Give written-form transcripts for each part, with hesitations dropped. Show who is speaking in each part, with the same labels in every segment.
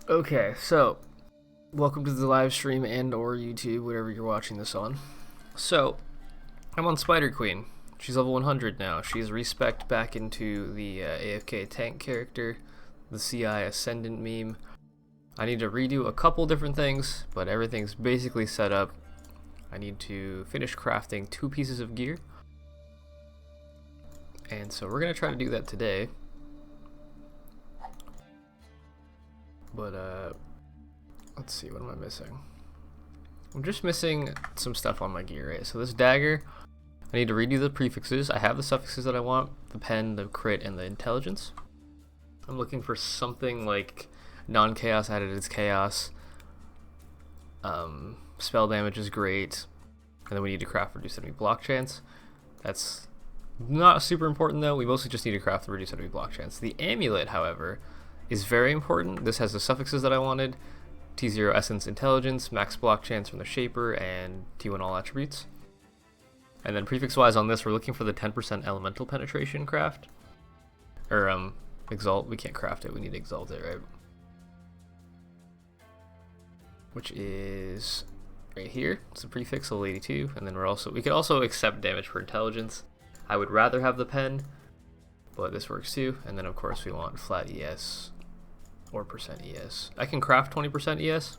Speaker 1: Okay, so welcome to the live stream and or YouTube, whatever you're watching this on. So I'm on Spider Queen. She's level 100 now. She's respec'd back into the AFK tank character, the CI Ascendant meme. I need to redo a couple different things, but everything's basically set up. I need to finish crafting 2 pieces of gear. And so we're going to try to do that today. But let's see, what am I missing? I'm just missing some stuff on my gear, right? So this dagger, I need to redo the prefixes. I have the suffixes that I want, the pen, the crit, and the intelligence. I'm looking for something like non-chaos added as chaos. Spell damage is great. And then we need to craft reduce enemy block chance. That's not super important though. We mostly just need to craft the reduce enemy block chance. The amulet, however, is very important. This has the suffixes that I wanted. T0 essence intelligence, max block chance from the shaper, and T1 all attributes. And then prefix wise on this, we're looking for the 10% elemental penetration craft. Or exalt, we can't craft it, we need to exalt it, right? Which is right here. It's a prefix level 82, and then we could also accept damage for intelligence. I would rather have the pen, but this works too. And then of course we want flat ES or percent ES. I can craft 20% ES, so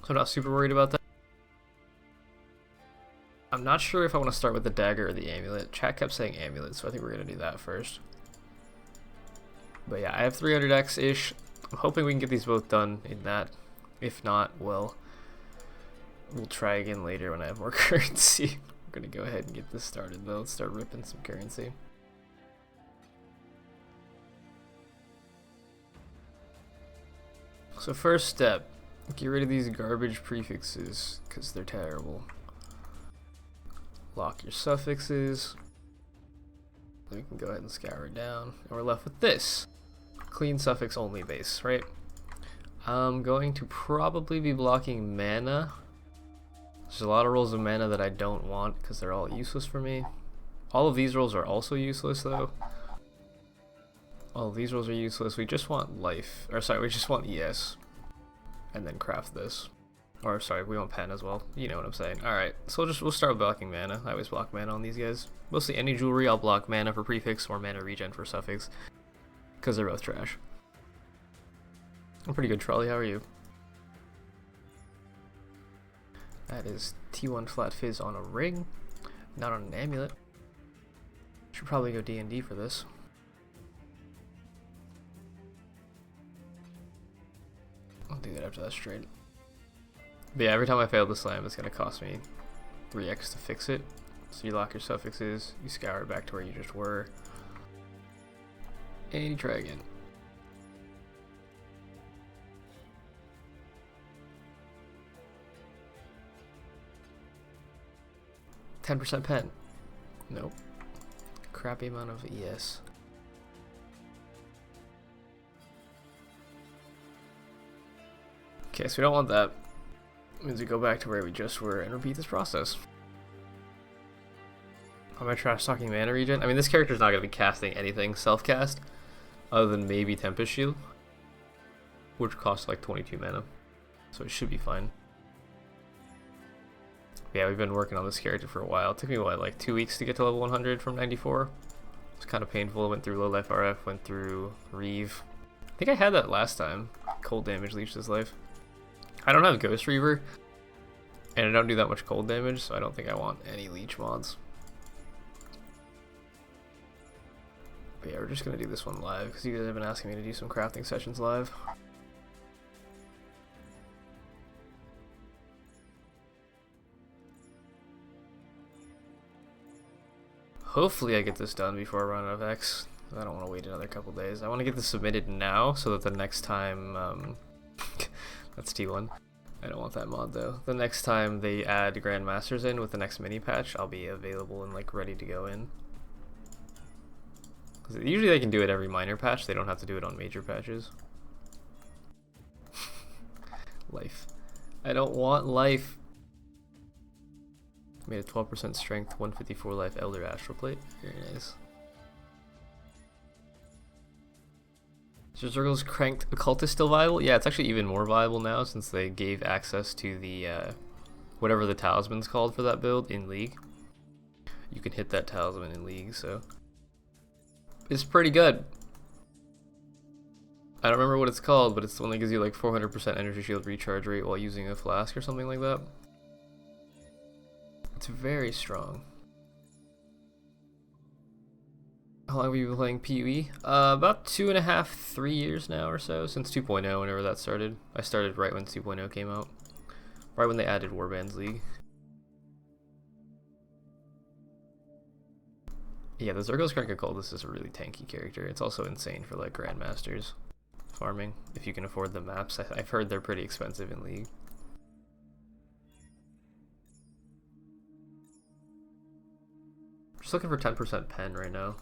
Speaker 1: I'm not super worried about that. I'm not sure if I want to start with the dagger or the amulet. Chat kept saying amulet, so I think we're going to do that first. But yeah, I have 300x-ish. I'm hoping we can get these both done in that. If not, well, we'll try again later when I have more currency. I'm going to go ahead and get this started though. Let's start ripping some currency. So first step, get rid of these garbage prefixes because they're terrible. Lock your suffixes. Then we can go ahead and scour it down. And we're left with this. Clean suffix only base, right? I'm going to probably be blocking mana. There's a lot of rolls of mana that I don't want because they're all useless for me. All of these rolls are also useless though. All of these rolls are useless. We just want life. Or sorry, we just want ES. And then craft this. Or sorry, we want pen as well. You know what I'm saying. Alright, so we'll start with blocking mana. I always block mana on these guys. Mostly any jewelry, I'll block mana for prefix or mana regen for suffix. Because they're both trash. I'm pretty good, Trolley. How are you? That is T1 flat fizz on a ring, not on an amulet. Should probably go D&D for this. I'll do that after that straight. But yeah, every time I fail the slam, it's going to cost me 3x to fix it. So you lock your suffixes, you scour it back to where you just were, and you try again. %10 pen. Nope. Crappy amount of ES. Okay, so we don't want that. It means we go back to where we just were and repeat this process. Am I trash talking mana regen? I mean, this character's not going to be casting anything self-cast other than maybe Tempest Shield, which costs like 22 mana, so it should be fine. Yeah, we've been working on this character for a while. It took me, what, like 2 weeks to get to level 100 from 94? It's kind of painful. I went through low life RF, went through Reeve. I think I had that last time. Cold damage leeches his life. I don't have Ghost Reaver, and I don't do that much cold damage, so I don't think I want any leech mods. But yeah, we're just going to do this one live, because you guys have been asking me to do some crafting sessions live. Hopefully I get this done before I run out of X. I don't want to wait another couple days. I want to get this submitted now so that the next time... that's T1. I don't want that mod though. The next time they add Grandmasters in with the next mini patch, I'll be available and like ready to go in. Because usually they can do it every minor patch. They don't have to do it on major patches. Life. I don't want life. Made a 12% strength, 154 life Elder Astral Plate. Very nice. Zergle's Cranked Occultist still viable? Yeah, it's actually even more viable now since they gave access to the whatever the talisman's called for that build in League. You can hit that talisman in League, so it's pretty good. I don't remember what it's called, but it's the one that gives you like 400% energy shield recharge rate while using a flask or something like that. It's very strong. How long have you been playing PoE? About 2.5, 3 years now or so, since 2.0, whenever that started. I started right when 2.0 came out. Right when they added Warbands League. Yeah, the Zergle's Crank Occultist is a really tanky character. It's also insane for like Grandmasters farming, if you can afford the maps. I've heard they're pretty expensive in League. Just looking for 10% pen right now.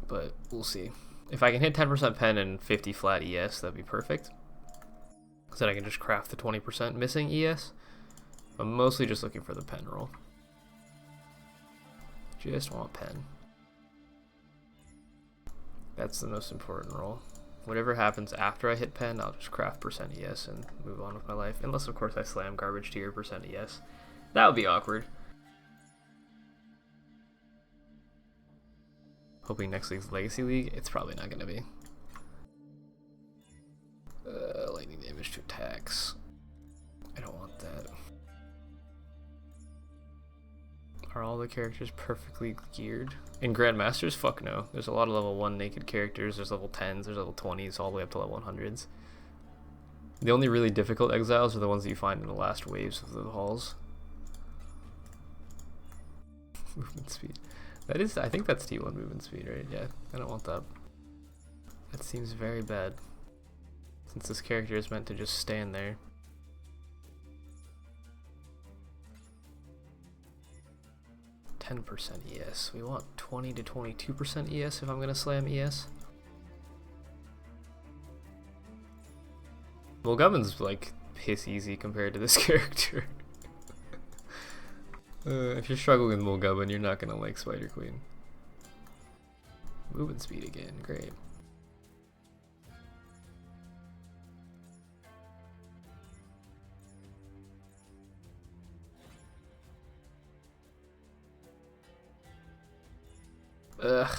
Speaker 1: But we'll see. If I can hit 10% pen and 50 flat ES, that'd be perfect. So then I can just craft the 20% missing ES. I'm mostly just looking for the pen roll. Just want pen. That's the most important roll. Whatever happens after I hit pen, I'll just craft percent ES and move on with my life. Unless, of course, I slam garbage tier percent ES. That would be awkward. Hoping next league's Legacy League. It's probably not going to be. Lightning damage to attacks. I don't want that. Are all the characters perfectly geared? In Grandmasters? Fuck no. There's a lot of level 1 naked characters. There's level 10s, there's level 20s, all the way up to level 100s. The only really difficult exiles are the ones that you find in the last waves of the halls. Movement speed. That is, I think that's T1 movement speed, right? Yeah, I don't want that. That seems very bad. Since this character is meant to just stand there. %, ES. We want 20 to 22% ES if I'm gonna slam ES. Well, Gubbin's like piss easy compared to this character. If you're struggling with Mulgubbin, you're not gonna like Spider Queen. Movement speed again, great. Ugh.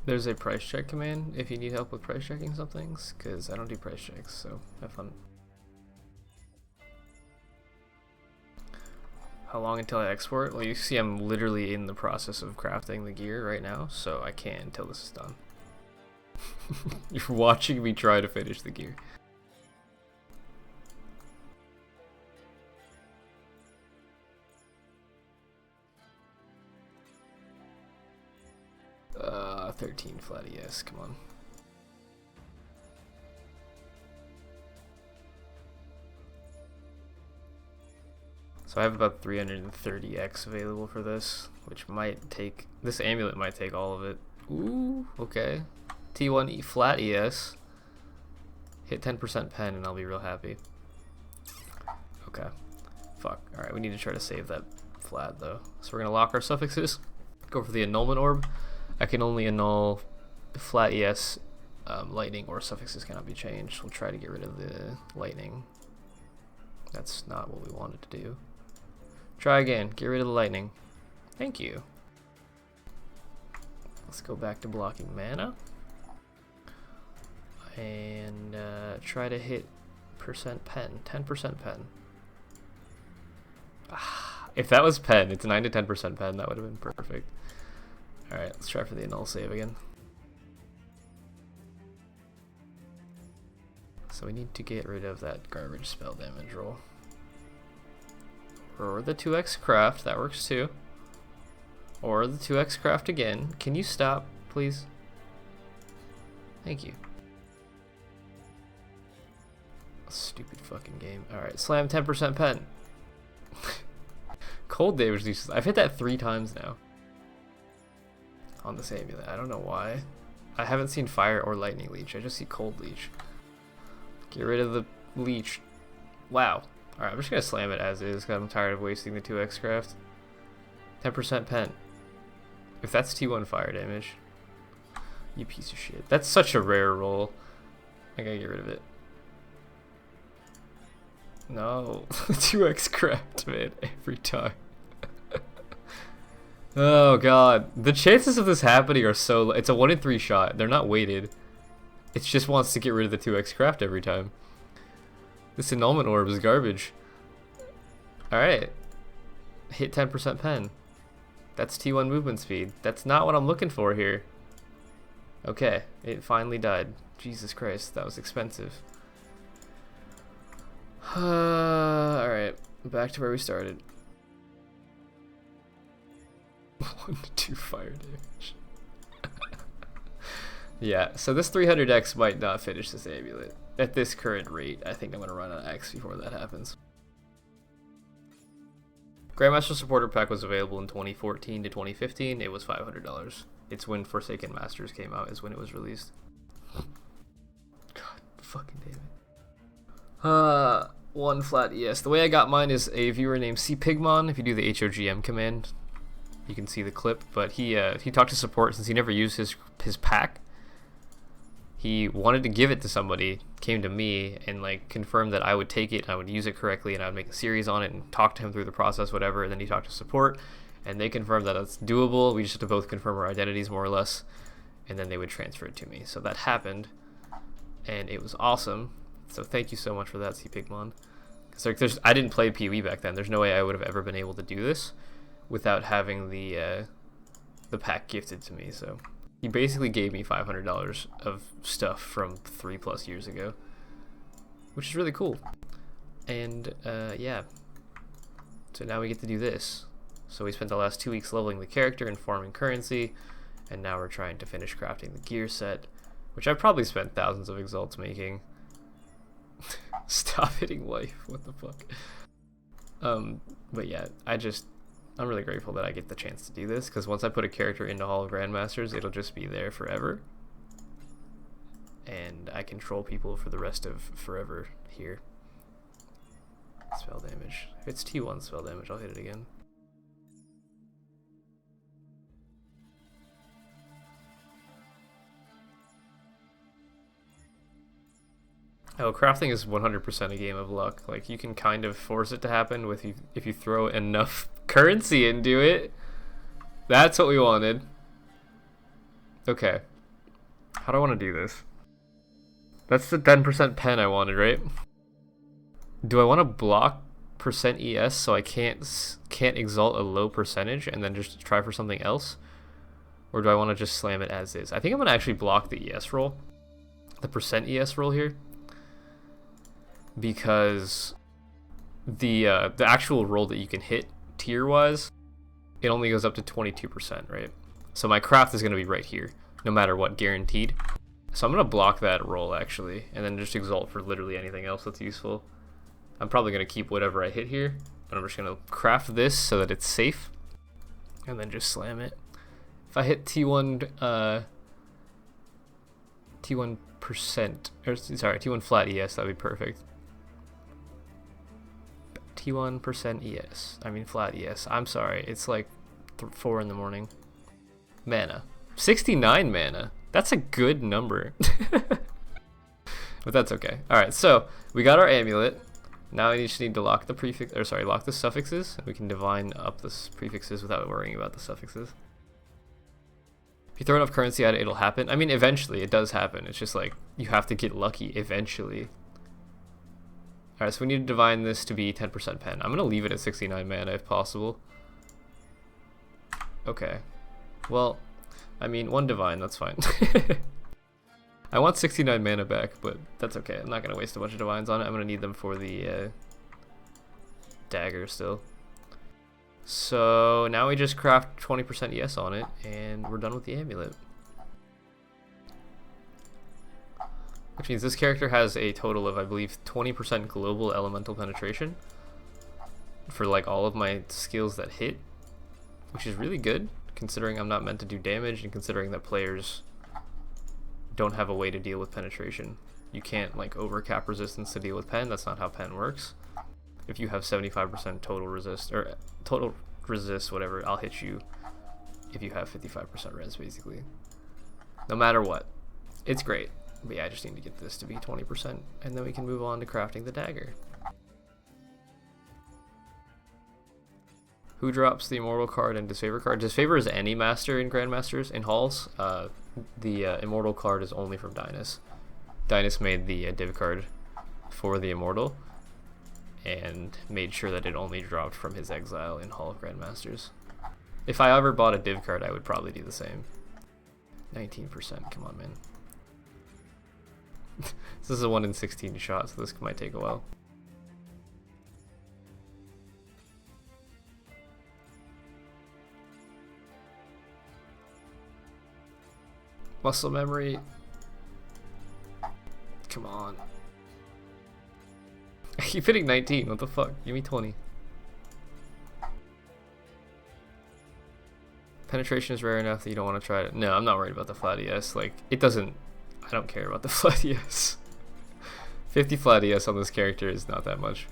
Speaker 1: There's a price check command if you need help with price checking some things, because I don't do price checks, so have fun. How long until I export? Well, you see I'm literally in the process of crafting the gear right now, so I can't until this is done. You're watching me try to finish the gear. Uh, 13 flat ES, come on. So I have about 330x available for this, which might take, this amulet might take all of it. Ooh, okay. T1 flat ES. Hit 10% pen and I'll be real happy. Okay. Fuck. Alright, we need to try to save that flat though. So we're gonna lock our suffixes. Go for the annulment orb. I can only annul flat ES, lightning, or suffixes cannot be changed. We'll try to get rid of the lightning. That's not what we wanted to do. Try again. Get rid of the lightning. Thank you. Let's go back to blocking mana. And try to hit percent pen. 10% pen. Ah, if that was pen, it's 9 to 10% pen. That would have been perfect. Alright, let's try for the annul save again. So we need to get rid of that garbage spell damage roll. Or the 2x craft, that works too. Or the 2x craft again. Can you stop, please? Thank you. Stupid fucking game. Alright, slam 10% pen. Cold damage leeches. I've hit that 3 times now. On this amulet. I don't know why. I haven't seen fire or lightning leech. I just see cold leech. Get rid of the leech. Wow. Alright, I'm just gonna slam it as is because I'm tired of wasting the 2x craft. 10% pen. If that's T1 fire damage, you piece of shit. That's such a rare roll. I gotta get rid of it. No, 2x craft, man, every time. Oh god, the chances of this happening are so low. It's a 1 in 3 shot. They're not weighted. It just wants to get rid of the 2x craft every time. This annulment orb is garbage. Alright. Hit 10% pen. That's T1 movement speed. That's not what I'm looking for here. Okay, it finally died. Jesus Christ, that was expensive. Alright, back to where we started. 1 to 2 fire damage. Yeah, so this 300x might not finish this amulet. At this current rate, I think I'm going to run out of X before that happens. Grandmaster Supporter Pack was available in 2014 to 2015. It was $500. It's when Forsaken Masters came out, is when it was released. God fucking damn it. One flat ES. The way I got mine is a viewer named CPigmon. If you do the HOGM command, you can see the clip. But he talked to support since he never used his pack. He wanted to give it to somebody, came to me, and like confirmed that I would take it, and I would use it correctly, and I would make a series on it, and talk to him through the process, whatever. And then he talked to support, and they confirmed that it's doable. We just have to both confirm our identities, more or less, and then they would transfer it to me. So that happened, and it was awesome. So thank you so much for that, CPigmon. Because I didn't play PoE back then. There's no way I would have ever been able to do this without having the pack gifted to me. So he basically gave me $500 of stuff from 3+ years ago, which is really cool. And yeah, so now we get to do this. So we spent the last 2 weeks leveling the character and farming currency, and now we're trying to finish crafting the gear set, which I've probably spent thousands of exalts making. Stop hitting life, what the fuck. But yeah, I'm really grateful that I get the chance to do this, because once I put a character into Hall of Grandmasters, it'll just be there forever. And I control people for the rest of forever here. Spell damage. If it's T1 spell damage, I'll hit it again. Oh, crafting is 100% a game of luck. Like, you can kind of force it to happen if you throw enough currency into it. That's what we wanted. Okay. How do I want to do this? That's the 10% pen I wanted, right? Do I want to block percent ES so I can't exalt a low percentage and then just try for something else? Or do I want to just slam it as is? I think I'm going to actually block the ES roll. The percent ES roll here. Because the actual roll that you can hit tier-wise, it only goes up to 22%, right? So my craft is going to be right here, no matter what, guaranteed. So I'm going to block that roll, actually, and then just exalt for literally anything else that's useful. I'm probably going to keep whatever I hit here, but I'm just going to craft this so that it's safe, and then just slam it. If I hit T1 T1 flat ES, that'd be perfect. T1% ES. I mean flat ES. I'm sorry. It's like 4 in the morning. Mana. 69 mana. That's a good number. But that's okay. Alright, so we got our amulet. Now we just need to lock the prefix, or sorry, lock the suffixes. We can divine up the prefixes without worrying about the suffixes. If you throw enough currency at it, it'll happen. I mean, eventually it does happen. It's just like, you have to get lucky eventually. Alright, so we need to divine this to be 10% pen. I'm going to leave it at 69 mana if possible. Okay. Well, I mean, 1 divine, that's fine. I want 69 mana back, but that's okay. I'm not going to waste a bunch of divines on it. I'm going to need them for the dagger still. So now we just craft 20% ES on it, and we're done with the amulet. Which means this character has a total of, I believe, 20% global elemental penetration for like all of my skills that hit, which is really good considering I'm not meant to do damage and considering that players don't have a way to deal with penetration. You can't like overcap resistance to deal with pen. That's not how pen works. If you have 75% total resist, or total resist, whatever, I'll hit you if you have 55% res, basically. No matter what. It's great. But yeah, I just need to get this to be 20%, and then we can move on to crafting the dagger. Who drops the Immortal card and Disfavor card? Disfavor is any master in Grandmasters. In Halls, the Immortal card is only from Dynas. Dynas made the div card for the Immortal, and made sure that it only dropped from his Exile in Hall of Grandmasters. If I ever bought a div card, I would probably do the same. 19%, come on, man. This is a 1 in 16 shot, so this might take a while. Muscle memory. Come on. I keep hitting 19, what the fuck? Give me 20. Penetration is rare enough that you don't want to try it. No, I'm not worried about the flat ES. Like, it doesn't... I don't care about the flat ES. 50 flat ES on this character is not that much.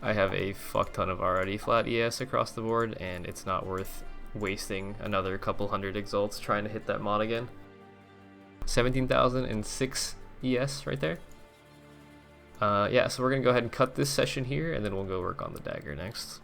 Speaker 1: I have a fuck ton of already flat ES across the board, and it's not worth wasting another couple hundred exalts trying to hit that mod again. 17,006 ES right there. Yeah, so we're gonna go ahead and cut this session here, and then we'll go work on the dagger next.